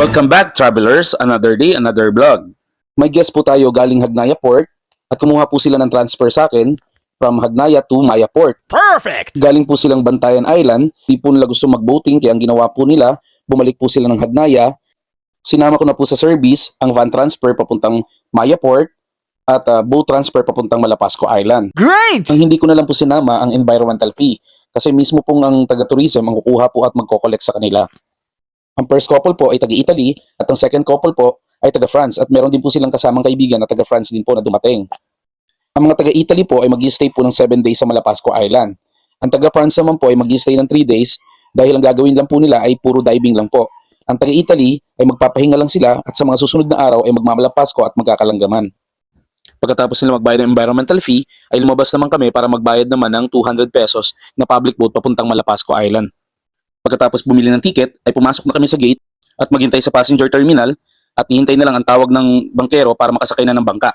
Welcome back, travelers. Another day, another vlog. May guest po tayo galing Hagnaya Port at kumuha po sila ng transfer sa akin from Hagnaya to Maya Port. Perfect! Galing po silang Bantayan Island, di po nila gusto mag-boating kaya ang ginawa po nila, bumalik po sila ng Hagnaya. Sinama ko na po sa service ang van transfer papuntang Maya Port at boat transfer papuntang Malapasco Island. Great! Ang hindi ko na lang po sinama ang environmental fee kasi mismo pong ang taga-tourism ang kukuha po at magko-collect sa kanila. Ang first couple po ay taga-Italy at ang second couple po ay taga-France at meron din po silang kasamang kaibigan na taga-France din po na dumating. Ang mga taga-Italy po ay mag-stay po ng 7 days sa Malapasco Island. Ang taga-France naman po ay mag-stay ng 3 days dahil ang gagawin lang po nila ay puro diving lang po. Ang taga-Italy ay magpapahinga lang sila at sa mga susunod na araw ay magmamalapasco at magkakalanggaman. Pagkatapos nila magbayad ng environmental fee ay lumabas naman kami para magbayad naman ng 200 pesos na public boat papuntang Malapasco Island. Pagkatapos bumili ng ticket, ay pumasok na kami sa gate at maghintay sa passenger terminal at hihintay na lang ang tawag ng bangkero para makasakay na ng bangka.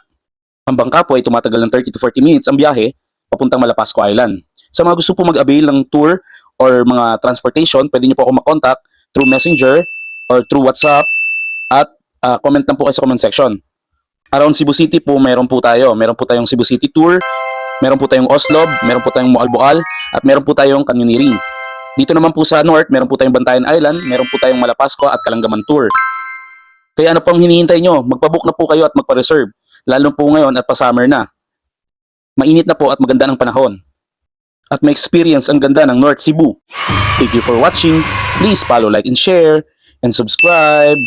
Ang bangka po ay tumatagal ng 30 to 40 minutes ang biyahe papuntang Malapasco Island. Sa mga gusto po mag-avail ng tour or mga transportation, pwede niyo po ako makontak through Messenger or through WhatsApp at comment lang po kayo sa comment section. Around Cebu City po, meron po tayo. Meron po tayong Cebu City Tour, meron po tayong Oslob, meron po tayong Moalboal, at meron po tayong Canyoneering. Dito naman po sa North, meron po tayong Bantayan Island, meron po tayong Malapasco at Kalanggaman Tour. Kaya ano pang hinihintay nyo? Magpabook na po kayo at magpa-reserve. Lalo po ngayon at pa-summer na. Mainit na po at maganda ng panahon. At may experience ang ganda ng North Cebu. Thank you for watching. Please follow, like, and share, and subscribe.